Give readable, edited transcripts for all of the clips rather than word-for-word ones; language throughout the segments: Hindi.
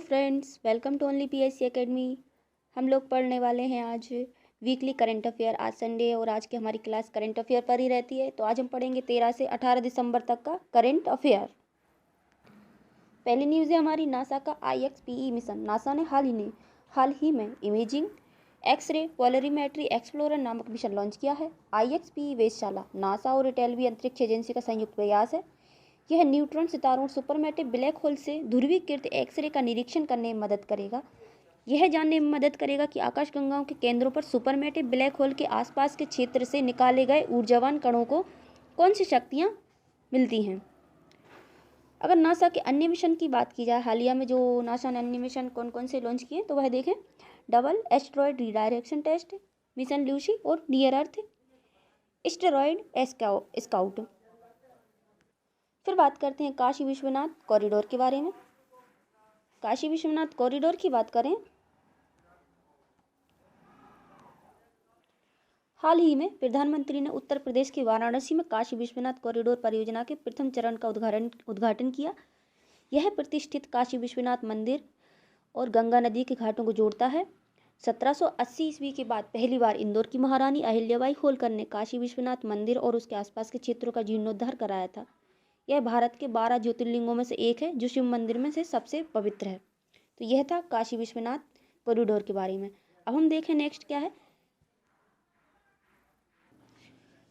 Friends, welcome to only PSC academy. हम लोग पढ़ने वाले हैं आज वीकली करंट अफेयर। आज संडे है और आज की हमारी क्लास करंट अफेयर पर ही रहती है। तो आज हम पढ़ेंगे 13 से 18 दिसंबर तक का करंट अफेयर। पहली न्यूज़ है हमारी नासा का IXPE मिशन। नासा ने हाल ही में इमेजिंग एक्सरे पोलरीमेट्री एक्सप्लोरर नामक मिशन लॉन्च किया है। IXPE वेधशाला नासा और इटैलवी अंतरिक्ष एजेंसी का संयुक्त प्रयास है। यह न्यूट्रॉन सितारों और सुपरमैटिव ब्लैक होल से ध्रुवीकृत एक्सरे का निरीक्षण करने में मदद करेगा। यह जानने में मदद करेगा कि आकाशगंगाओं के केंद्रों पर सुपरमैटिव ब्लैक होल के आसपास के क्षेत्र से निकाले गए ऊर्जावान कणों को कौन सी शक्तियाँ मिलती हैं। अगर नासा के अन्य मिशन की बात की जाए, हालिया में जो नासा ने अन्य मिशन कौन कौन से लॉन्च किए तो वह देखें। Double asteroid redirection test mission Lucy और नियर अर्थ एस्टेरॉयड स्काउट। फिर बात करते हैं काशी विश्वनाथ कॉरिडोर के बारे में। काशी विश्वनाथ कॉरिडोर की बात करें, हाल ही में प्रधानमंत्री ने उत्तर प्रदेश के वाराणसी में काशी विश्वनाथ कॉरिडोर परियोजना के प्रथम चरण का उद्घाटन किया। यह प्रतिष्ठित काशी विश्वनाथ मंदिर और गंगा नदी के घाटों को जोड़ता है। 1780 ईस्वी के बाद पहली बार इंदौर की महारानी अहिल्याबाई होलकर ने काशी विश्वनाथ मंदिर और उसके आसपास के क्षेत्रों का जीर्णोद्धार कराया था। यह भारत के 12 ज्योतिर्लिंगों में से एक है जो शिव मंदिर में से सबसे पवित्र है। तो यह था काशी विश्वनाथ कॉरिडोर के बारे में। अब हम देखें नेक्स्ट क्या है।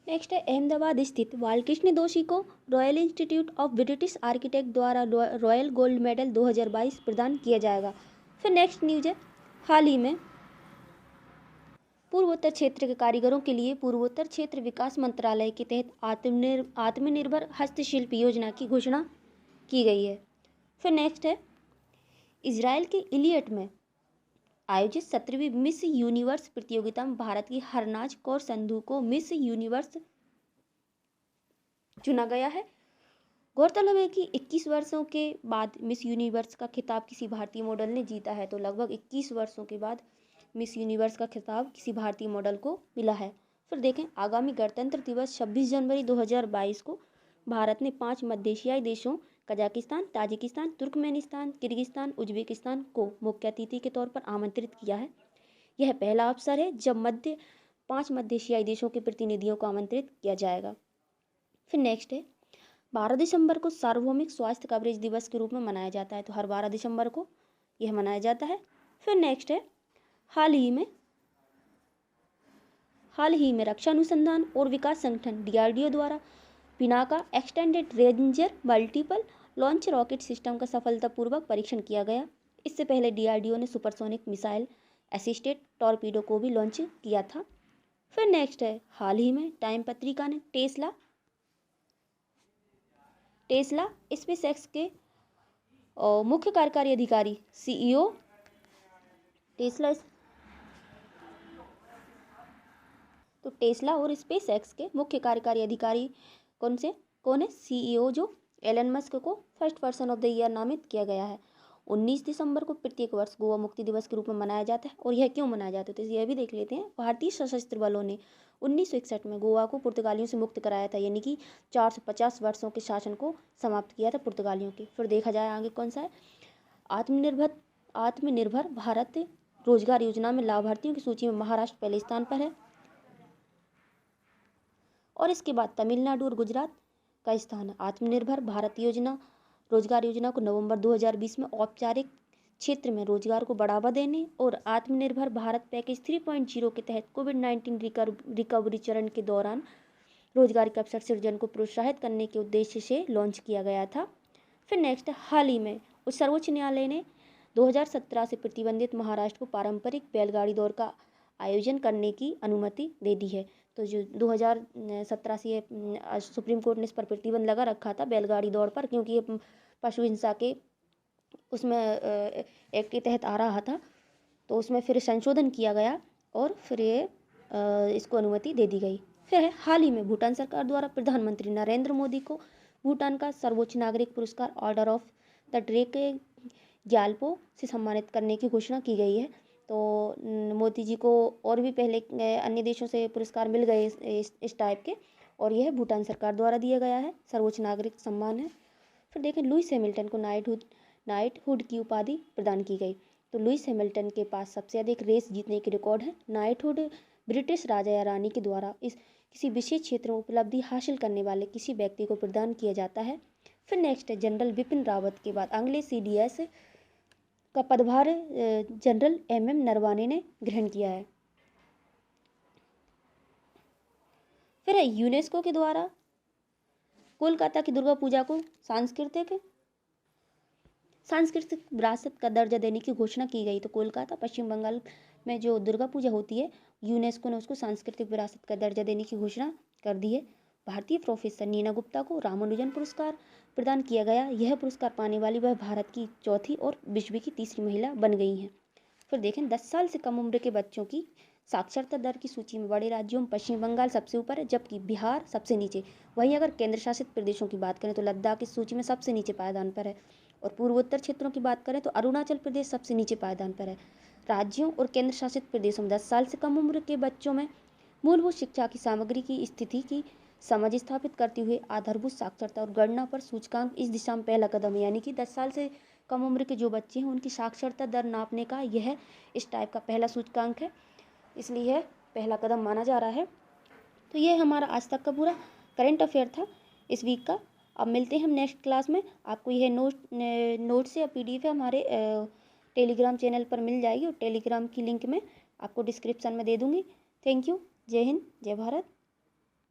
नेक्स्ट है अहमदाबाद स्थित बालकृष्ण दोषी को royal institute of British architect द्वारा रॉयल गोल्ड मेडल 2022 प्रदान किया जाएगा। फिर नेक्स्ट न्यूज है, हाल ही में पूर्वोत्तर क्षेत्र के कारीगरों के लिए पूर्वोत्तर क्षेत्र विकास मंत्रालय के तहत आत्मनिर्भर हस्तशिल्प योजना की घोषणा की गई है। फिर नेक्स्ट है, इजराइल के इलियट में आयोजित 17वीं मिस यूनिवर्स प्रतियोगिता में भारत की हरनाज कौर संधू को मिस यूनिवर्स चुना गया है। गौरतलब है कि 21 वर्षों के बाद मिस यूनिवर्स का खिताब किसी भारतीय मॉडल ने जीता है। तो लगभग 21 वर्षों के बाद मिस यूनिवर्स का खिताब किसी भारतीय मॉडल को मिला है। फिर देखें, आगामी गणतंत्र दिवस 26 जनवरी 2022 को भारत ने 5 मध्य एशियाई देशों Kazakhstan, Tajikistan, Turkmenistan, Kyrgyzstan, Uzbekistan को मुख्य अतिथि के तौर पर आमंत्रित किया है। यह पहला अवसर है जब 5 मध्य एशियाई देशों के प्रतिनिधियों को आमंत्रित किया जाएगा। फिर नेक्स्ट है, 12 दिसंबर को सार्वभौमिक स्वास्थ्य कवरेज दिवस के रूप में मनाया जाता है। तो हर 12 दिसंबर को यह मनाया जाता है। फिर नेक्स्ट है, हाल ही में रक्षा अनुसंधान और विकास संगठन DRDO द्वारा Pinaka extended ranger multiple launch rocket system का सफलतापूर्वक परीक्षण किया गया। इससे पहले DRDO ने सुपरसोनिक मिसाइल असिस्टेड टॉर्पीडो को भी लॉन्च किया था। फिर नेक्स्ट है, हाल ही में टाइम पत्रिका ने टेस्ला स्पेसएक्स के मुख्य कार्यकारी अधिकारी CEO टेस्ला और स्पेसएक्स के मुख्य कार्यकारी अधिकारी कौन है? CEO जो एलन मस्क को first person of the year नामित किया गया है। 19 दिसंबर को प्रत्येक वर्ष गोवा मुक्ति दिवस के रूप में मनाया जाता है। और यह क्यों मनाया जाता है तो यह भी देख लेते हैं। भारतीय सशस्त्र बलों ने 1961 में गोवा को पुर्तगालियों से मुक्त कराया था, यानी कि 450 वर्षों के शासन को समाप्त किया था पुर्तगालियों के। फिर देखा जाए आगे कौन सा है, आत्मनिर्भर भारत रोजगार योजना में लाभार्थियों की सूची में महाराष्ट्र पहले स्थान पर है और इसके बाद तमिलनाडु और गुजरात का स्थान है। आत्मनिर्भर भारत योजना रोजगार योजना को नवंबर 2020 में औपचारिक क्षेत्र में रोजगार को बढ़ावा देने और आत्मनिर्भर भारत पैकेज 3.0 के तहत कोविड-19 रिकवरी चरण के दौरान रोजगार के अवसर सृजन को प्रोत्साहित करने के उद्देश्य से लॉन्च किया गया था। फिर नेक्स्ट, हाल ही में सर्वोच्च न्यायालय ने 2017 से प्रतिबंधित महाराष्ट्र को पारंपरिक बैलगाड़ी दौड़ का आयोजन करने की अनुमति दे दी है। तो जो 2017 से सुप्रीम कोर्ट ने इस पर प्रतिबंध लगा रखा था बैलगाड़ी दौड़ पर, क्योंकि ये पशु हिंसा के उसमें एक्ट के तहत आ रहा था। तो उसमें फिर संशोधन किया गया और फिर ये इसको अनुमति दे दी गई। फिर है, हाल ही में भूटान सरकार द्वारा प्रधानमंत्री नरेंद्र मोदी को भूटान का सर्वोच्च नागरिक पुरस्कार ऑर्डर ऑफ द ड्रेके ग्याल्पो से सम्मानित करने की घोषणा की गई है। तो मोदी जी को और भी पहले अन्य देशों से पुरस्कार मिल गए इस टाइप के, और यह भूटान सरकार द्वारा दिया गया है, सर्वोच्च नागरिक सम्मान है। फिर देखें, लुईस हैमिल्टन को नाइटहुड की उपाधि प्रदान की गई। तो लुइस हैमिल्टन के पास सबसे अधिक रेस जीतने के रिकॉर्ड है। नाइटहुड ब्रिटिश राजा या रानी के द्वारा इस किसी विशेष क्षेत्र में उपलब्धि हासिल करने वाले किसी व्यक्ति को प्रदान किया जाता है। फिर नेक्स्ट है जनरल बिपिन रावत के बाद आंग्लेय CDS का पदभार जनरल MM नरवाने ने ग्रहण किया है। फिर है यूनेस्को के द्वारा कोलकाता की दुर्गा पूजा को सांस्कृतिक विरासत का दर्जा देने की घोषणा की गई। तो कोलकाता पश्चिम बंगाल में जो दुर्गा पूजा होती है, यूनेस्को ने उसको सांस्कृतिक विरासत का दर्जा देने की घोषणा कर दी है। भारतीय प्रोफेसर नीना गुप्ता को रामानुजन पुरस्कार प्रदान किया गया। यह पुरस्कार पाने वाली वह भारत की चौथी और विश्व की तीसरी महिला बन गई हैं। फिर देखें 10 साल से कम उम्र के बच्चों की साक्षरता दर की सूची में बड़े राज्यों में पश्चिम बंगाल सबसे ऊपर है, जबकि बिहार सबसे नीचे। वहीं अगर केंद्र शासित प्रदेशों की बात करें तो लद्दाख इस सूची में सबसे नीचे पायदान पर है, और पूर्वोत्तर क्षेत्रों की बात करें तो अरुणाचल प्रदेश सबसे नीचे पायदान पर है। राज्यों और केंद्र शासित प्रदेशों में 10 साल से कम उम्र के बच्चों में मूलभूत शिक्षा की सामग्री की स्थिति की समझ स्थापित करते हुए आधारभूत साक्षरता और गणना पर सूचकांक इस दिशा में पहला कदम है। यानी कि 10 साल से कम उम्र के जो बच्चे हैं उनकी साक्षरता दर नापने का यह इस टाइप का पहला सूचकांक है, इसलिए यह पहला कदम माना जा रहा है। तो ये हमारा आज तक का पूरा करंट अफेयर था इस वीक का। अब मिलते हैं हम नेक्स्ट क्लास में। आपको यह नोट्स या PDF है हमारे टेलीग्राम चैनल पर मिल जाएगी, और टेलीग्राम की लिंक मैं आपको डिस्क्रिप्शन में दे दूँगी। Thank you. जय हिंद, जय भारत।